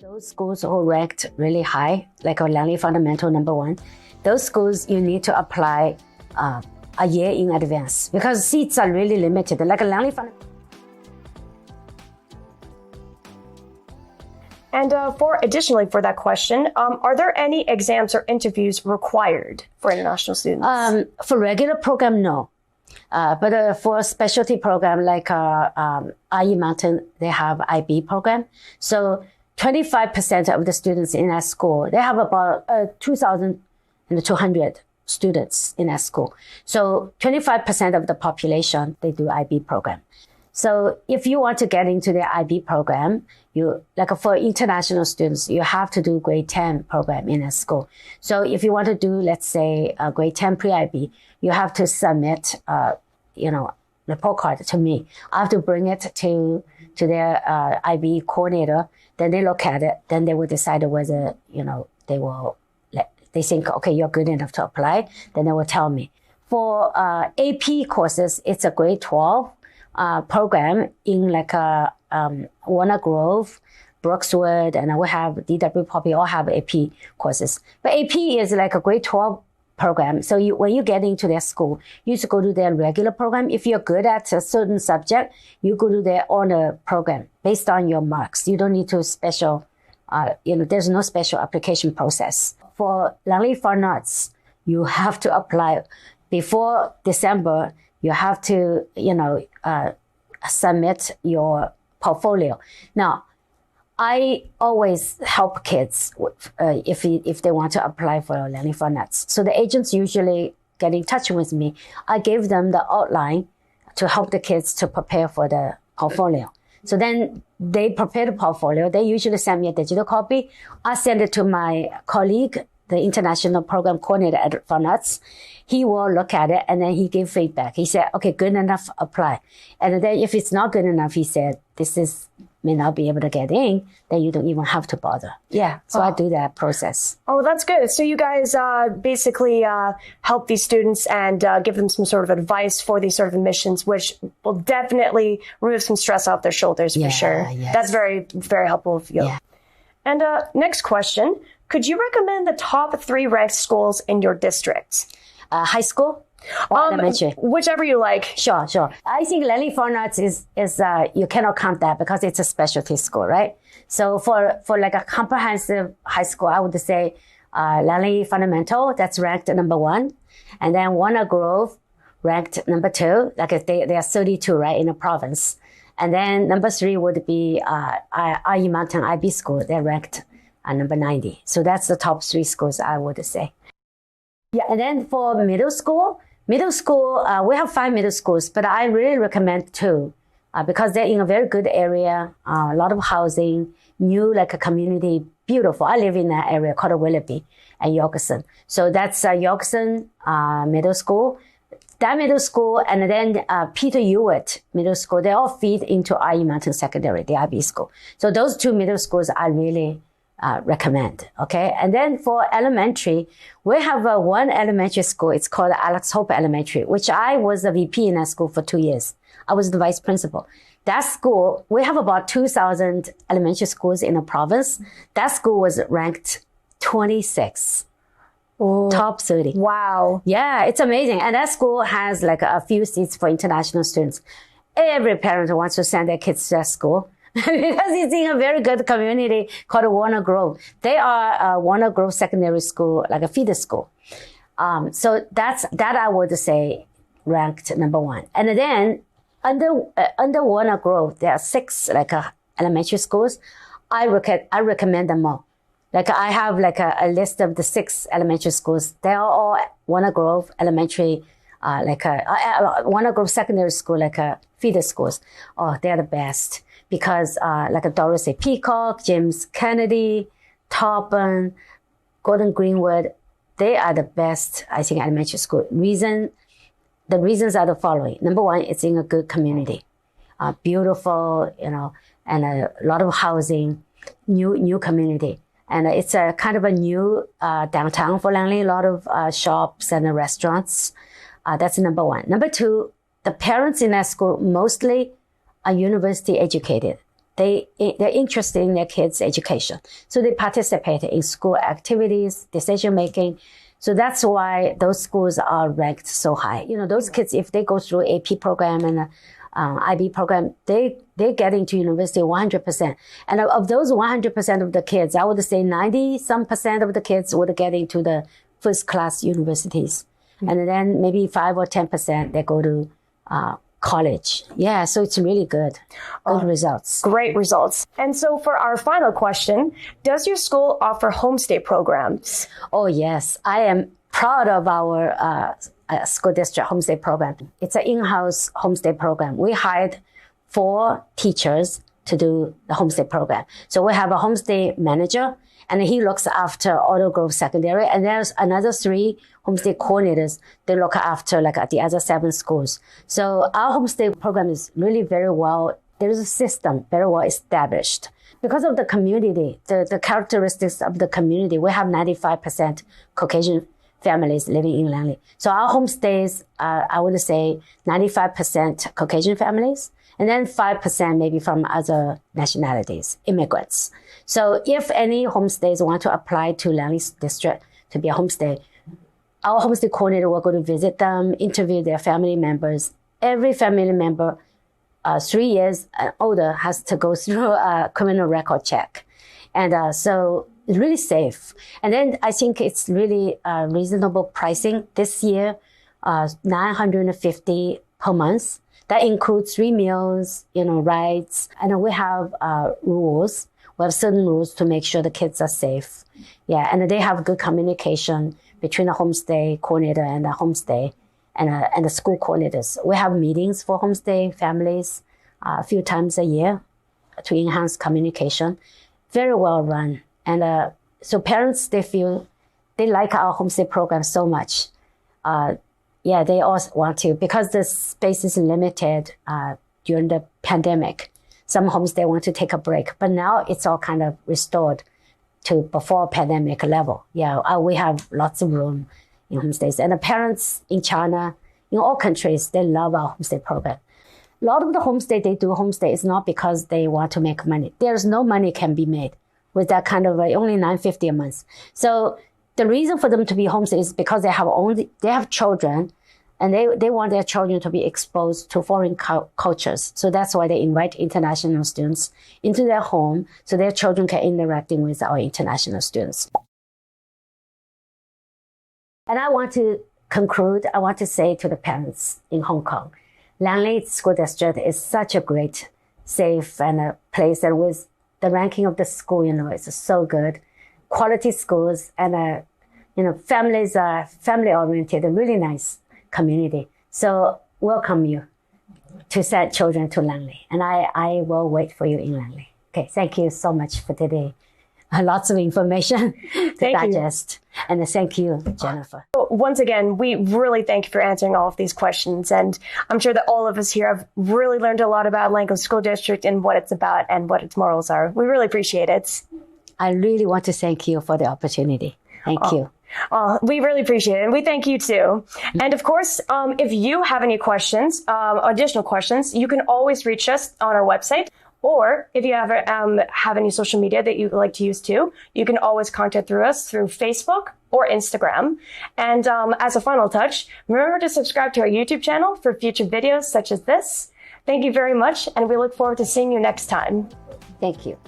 Those schools who ranked really high, like Langley Fundamental #1, those schools you need to apply a year in advance because seats are really limited. Like Langley Fundamental. And additionally for that question, are there any exams or interviews required for international students? For regular program, no. But for a specialty program like IE Mountain, they have IB program. So 25% of the students in that school, they have about 2,200 students in that school. So 25% of the population, they do IB program. So if you want to get into the IB program, like for international students, you have to do grade 10 program in a school. So if you want to do, let's say, a grade 10 pre-IB, you have to submit, report card to me. I have to bring it to their IB coordinator. Then they look at it. Then they will decide whether, they think, okay, you're good enough to apply. Then they will tell me. For AP courses, it's a grade 12 program in like Warner Grove, Brookswood, and we have DW Poppy all have AP courses. But AP is like a grade 12 program. So when you get into their school, you used to go to their regular program. If you're good at a certain subject, you go to their honor program based on your marks. You don't need to special, there's no special application process. For Langley Fine Arts, you have to apply before December. You have to, submit your portfolio. Now, I always help kids if they want to apply for Langley Fine Arts. So the agents usually get in touch with me. I give them the outline to help the kids to prepare for the portfolio. So then they prepare the portfolio. They usually send me a digital copy. I send it to my colleague, the international program coordinator at Fine Arts. He will look at it and then he give feedback. He said, okay, good enough, apply. And then if it's not good enough, he said, may not be able to get in, then you don't even have to bother. Yeah, so I do that process. Oh, that's good. So you guys basically help these students and give them some sort of advice for these sort of admissions, which will definitely remove some stress off their shoulders for sure. Yes. That's very, very helpful of you. Yeah. And next question, could you recommend the top 3 ranked schools in your district? High school? Elementary? Whichever you like. Sure. I think Langley Fine Arts is you cannot count that because it's a specialty school, right? So for like a comprehensive high school, I would say Langley Fundamental, that's ranked #1. And then Warner Grove ranked #2. Like they are 32, right, in the province. And then #3 would be IE Mountain IB School. They're ranked #90. So that's the top 3 schools, I would say. Yeah, and then for middle school, we have 5 middle schools, but I really recommend 2 because they're in a very good area, a lot of housing, new like a community, beautiful. I live in that area called Willoughby and Yorkson. So that's Yorkson Middle School. That middle school and then Pt.2 Middle School, they all feed into IE Mountain Secondary, the IB school. So those 2 middle schools I really recommend. Okay. And then for elementary, we have one elementary school. It's called Alex Hope Elementary, which I was a VP in that school for 2 years. I was the vice principal. That school, we have about 2,000 elementary schools in the province. That school was ranked 26. Ooh. Top 30. Wow. Yeah, it's amazing. And that school has like a few seats for international students. Every parent wants to send their kids to that school. Because it's in a very good community called Warner Grove. They are Warner Grove Secondary School, like a feeder school. So that I would say ranked #1. And then under Warner Grove, there are 6 like elementary schools. I recommend them all. Like I have like a list of the 6 elementary schools. They are all Warner Grove Elementary, Warner Grove Secondary School, like feeder schools. Oh, they're the best. Because like a Dorothy Peacock, James Kennedy, Taupin, Gordon Greenwood, they are the best, I think, elementary school. The reasons are the following. #1, it's in a good community. Beautiful, and a lot of housing, new community. And it's a kind of a new downtown for Langley, a lot of shops and restaurants. That's #1. #2, the parents in that school mostly are university educated. they're interested in their kids' education. So they participate in school activities, decision making. So that's why those schools are ranked so high. Those kids, if they go through AP program and IB program, they get into university 100%. And of those 100% of the kids, I would say 90% of the kids would get into the first class universities. And then maybe 5 or 10% they go to college. Yeah, so it's really good. Good results. Great results. And so for our final question, does your school offer homestay programs? Oh, yes. I am proud of our school district homestay program. It's an in-house homestay program. We hired 4 teachers to do the homestay program. So we have a homestay manager, and he looks after Auto Grove Secondary. And there's another 3 homestay coordinators. They look after the other 7 schools. So our homestay program is really very well. There is a system very well established. Because of the community, the characteristics of the community, we have 95% Caucasian families living in Langley. So our homestays are, I would say, 95% Caucasian families, and then 5% maybe from other nationalities, immigrants. So if any homestays want to apply to Langley District to be a homestay, our homestay coordinator will go to visit them, interview their family members. Every family member 3 years and older has to go through a criminal record check. And so it's really safe. And then I think it's really reasonable pricing. This year, $950 per month. That includes 3 meals, rides. And we have rules. We have certain rules to make sure the kids are safe. Yeah, and they have good communication between the homestay coordinator and the homestay and the school coordinators. We have meetings for homestay families a few times a year to enhance communication. Very well run. And so parents, they like our homestay program so much. Yeah, they also want to, because the space is limited during the pandemic. Some homestay want to take a break, but now it's all kind of restored to before pandemic level. Yeah, we have lots of room in homestays. And the parents in China, in all countries, they love our homestay program. A lot of the homestay, they do homestay is not because they want to make money. There's no money can be made with that kind of only $950 a month. So the reason for them to be homestay is because they have children, and they want their children to be exposed to foreign cultures. So that's why they invite international students into their home so their children can interacting with our international students. And I want to conclude, I want to say to the parents in Hong Kong, Langley School District is such a great, safe and a place, and with the ranking of the school, it's so good. Quality schools, and families are family-oriented, a really nice community. So welcome you to send children to Langley. And I will wait for you in Langley. Okay, thank you so much for today. Lots of information to digest. And thank you, Jennifer. Once again, we really thank you for answering all of these questions. And I'm sure that all of us here have really learned a lot about Langley School District and what it's about and what its morals are. We really appreciate it. I really want to thank you for the opportunity. Thank you. We really appreciate it. And we thank you too. And of course, if you have any questions, additional questions, you can always reach us on our website. Or if you ever have any social media that you'd like to use too, you can always contact through us through Facebook or Instagram. And as a final touch, remember to subscribe to our YouTube channel for future videos such as this. Thank you very much, and we look forward to seeing you next time. Thank you.